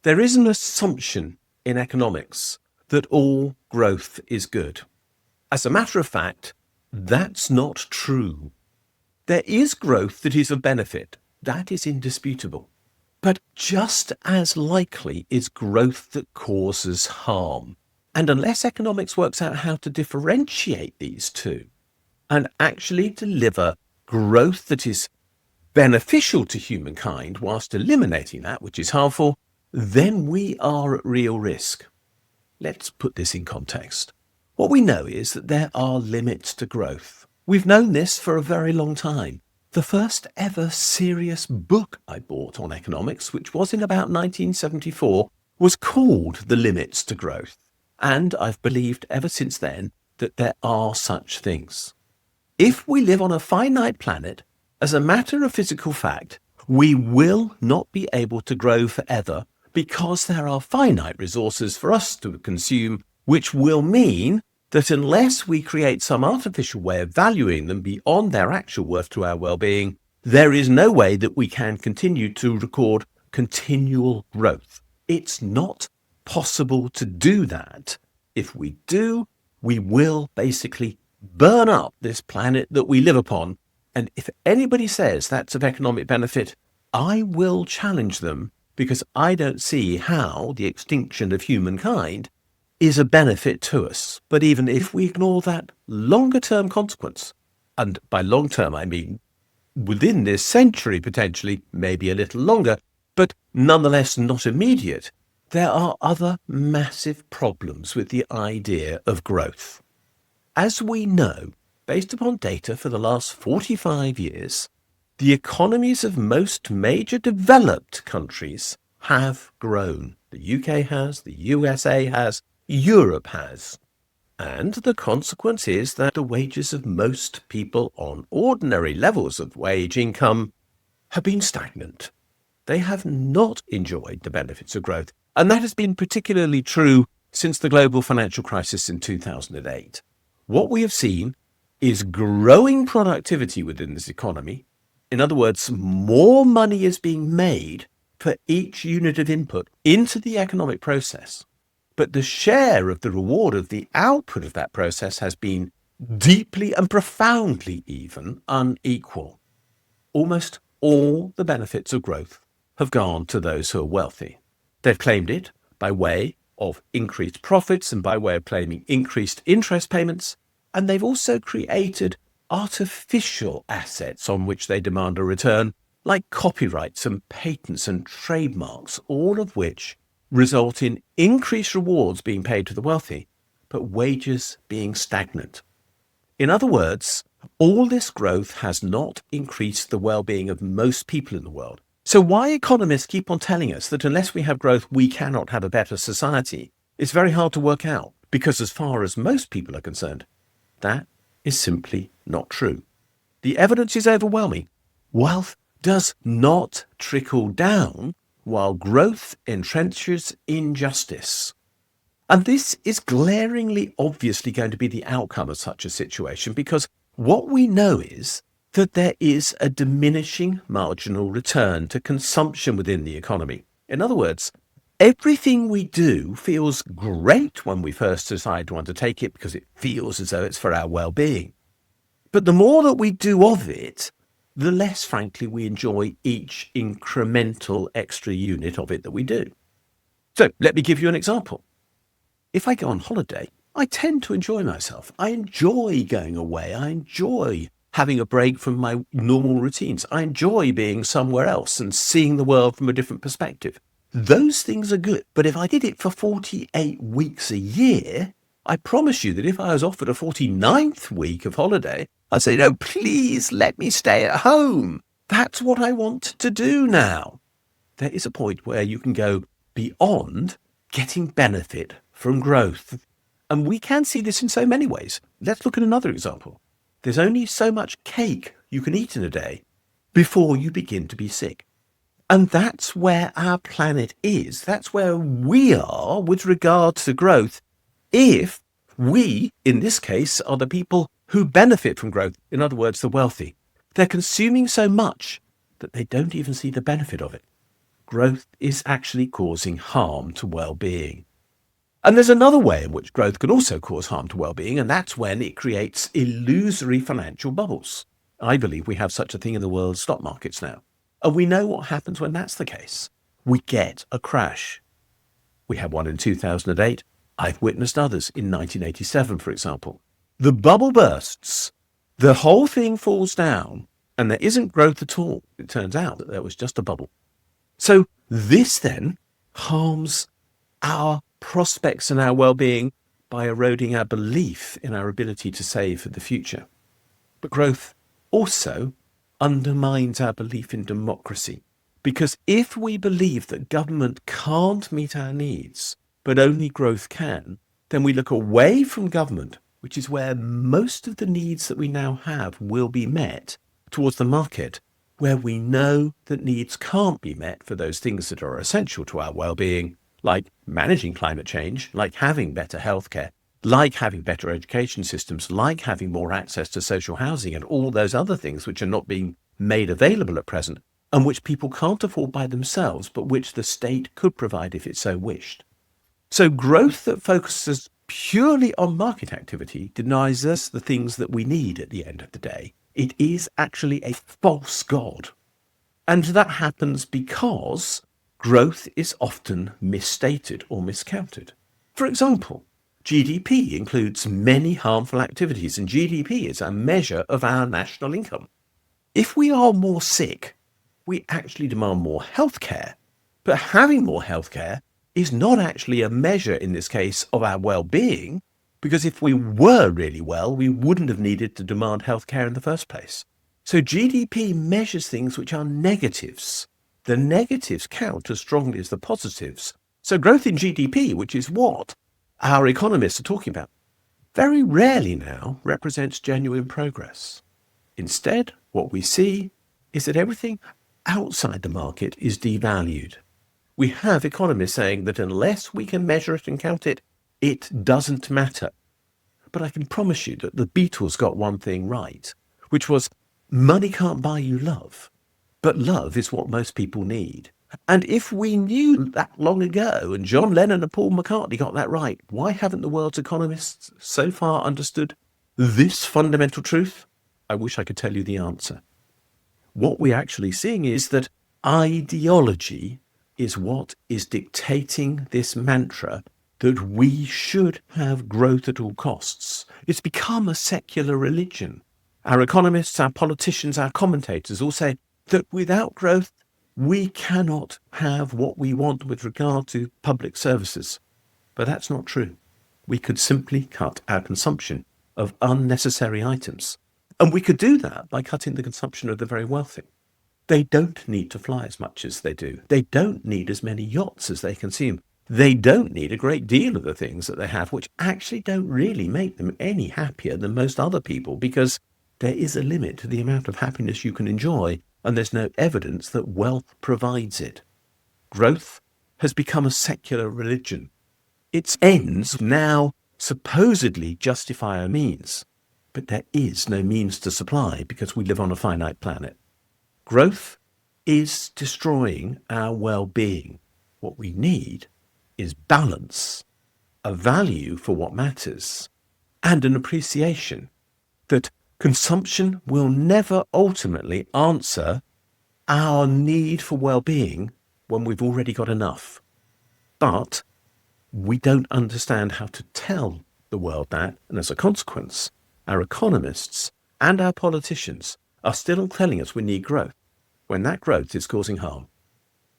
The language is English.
There is an assumption in economics that all growth is good. As a matter of fact, that's not true. There is growth that is of benefit. That is indisputable. But just as likely is growth that causes harm. And unless economics works out how to differentiate these two and actually deliver growth that is beneficial to humankind whilst eliminating that which is harmful, then we are at real risk. Let's put this in context. What we know is that there are limits to growth. We've known this for a very long time. The first ever serious book I bought on economics, which was in about 1974, was called The Limits to Growth. And I've believed ever since then that there are such things. If we live on a finite planet, as a matter of physical fact, we will not be able to grow forever because there are finite resources for us to consume, which will mean that unless we create some artificial way of valuing them beyond their actual worth to our well-being, there is no way that we can continue to record continual growth. It's not possible to do that. If we do, we will basically burn up this planet that we live upon. And if anybody says that's of economic benefit, I will challenge them, because I don't see how the extinction of humankind is a benefit to us. But even if we ignore that longer term consequence, and by long term I mean within this century potentially, maybe a little longer, but nonetheless not immediate, there are other massive problems with the idea of growth. As we know, based upon data for the last 45 years, the economies of most major developed countries have grown. The UK has, the USA has, Europe has. And the consequence is that the wages of most people on ordinary levels of wage income have been stagnant. They have not enjoyed the benefits of growth. And that has been particularly true since the global financial crisis in 2008. What we have seen is growing productivity within this economy. In other words, more money is being made for each unit of input into the economic process. But the share of the reward of the output of that process has been deeply and profoundly even unequal. Almost all the benefits of growth have gone to those who are wealthy. They've claimed it by way of increased profits and by way of claiming increased interest payments. And they've also created artificial assets on which they demand a return, like copyrights and patents and trademarks, all of which result in increased rewards being paid to the wealthy, but wages being stagnant. In other words, all this growth has not increased the well-being of most people in the world. So why economists keep on telling us that unless we have growth, we cannot have a better society, it's very hard to work out, because as far as most people are concerned, that is simply not true. The evidence is overwhelming. Wealth does not trickle down while growth entrenches injustice. And this is glaringly obviously going to be the outcome of such a situation, because what we know is that there is a diminishing marginal return to consumption within the economy. In other words, everything we do feels great when we first decide to undertake it because it feels as though it's for our well-being. But the more that we do of it, the less, frankly, we enjoy each incremental extra unit of it that we do. So let me give you an example. If I go on holiday, I tend to enjoy myself. I enjoy going away. I enjoy having a break from my normal routines. I enjoy being somewhere else and seeing the world from a different perspective. Those things are good. But if I did it for 48 weeks a year, I promise you that if I was offered a 49th week of holiday, I'd say, no, please let me stay at home. That's what I want to do now. There is a point where you can go beyond getting benefit from growth. And we can see this in so many ways. Let's look at another example. There's only so much cake you can eat in a day before you begin to be sick. And that's where our planet is. That's where we are with regard to growth. If we, in this case, are the people who benefit from growth, in other words, the wealthy, they're consuming so much that they don't even see the benefit of it. growth is actually causing harm to well-being. And there's another way in which growth can also cause harm to well-being, and that's when it creates illusory financial bubbles. I believe we have such a thing in the world's stock markets now. And we know what happens when that's the case. We get a crash. We had one in 2008. I've witnessed others in 1987, for example. The bubble bursts, the whole thing falls down, and there isn't growth at all. It turns out that there was just a bubble. So this then harms our prospects and our well-being by eroding our belief in our ability to save for the future. But growth also undermines our belief in democracy, because if we believe that government can't meet our needs, but only growth can, then we look away from government, which is where most of the needs that we now have will be met, towards the market, where we know that needs can't be met for those things that are essential to our well-being, like managing climate change, like having better healthcare, like having better education systems, like having more access to social housing and all those other things which are not being made available at present and which people can't afford by themselves, but which the state could provide if it so wished. So growth that focuses purely on market activity denies us the things that we need at the end of the day. It is actually a false god. And that happens because growth is often misstated or miscounted. For example, GDP includes many harmful activities, and GDP is a measure of our national income. If we are more sick, we actually demand more healthcare. But having more healthcare is not actually a measure, in this case, of our well-being, because if we were really well, we wouldn't have needed to demand healthcare in the first place. So GDP measures things which are negatives. The negatives count as strongly as the positives. So growth in GDP, which is what our economists are talking about, very rarely now represents genuine progress. Instead, what we see is that everything outside the market is devalued. We have economists saying that unless we can measure it and count it, it doesn't matter. But I can promise you that the Beatles got one thing right, which was money can't buy you love, but love is what most people need. And if we knew that long ago, and John Lennon and Paul McCartney got that right, why haven't the world's economists so far understood this fundamental truth? I wish I could tell you the answer. What we're actually seeing is that ideology is what is dictating this mantra that we should have growth at all costs. It's become a secular religion. Our economists, our politicians, our commentators all say that without growth, we cannot have what we want with regard to public services. But that's not true. We could simply cut our consumption of unnecessary items. And we could do that by cutting the consumption of the very wealthy. They don't need to fly as much as they do. They don't need as many yachts as they consume. They don't need a great deal of the things that they have, which actually don't really make them any happier than most other people, because there is a limit to the amount of happiness you can enjoy, and there's no evidence that wealth provides it. Growth has become a secular religion. Its ends now supposedly justify our means, but there is no means to supply because we live on a finite planet. Growth is destroying our well-being. What we need is balance, a value for what matters, and an appreciation that consumption will never ultimately answer our need for well-being when we've already got enough. But we don't understand how to tell the world that, and as a consequence, our economists and our politicians are still telling us we need growth, when that growth is causing harm.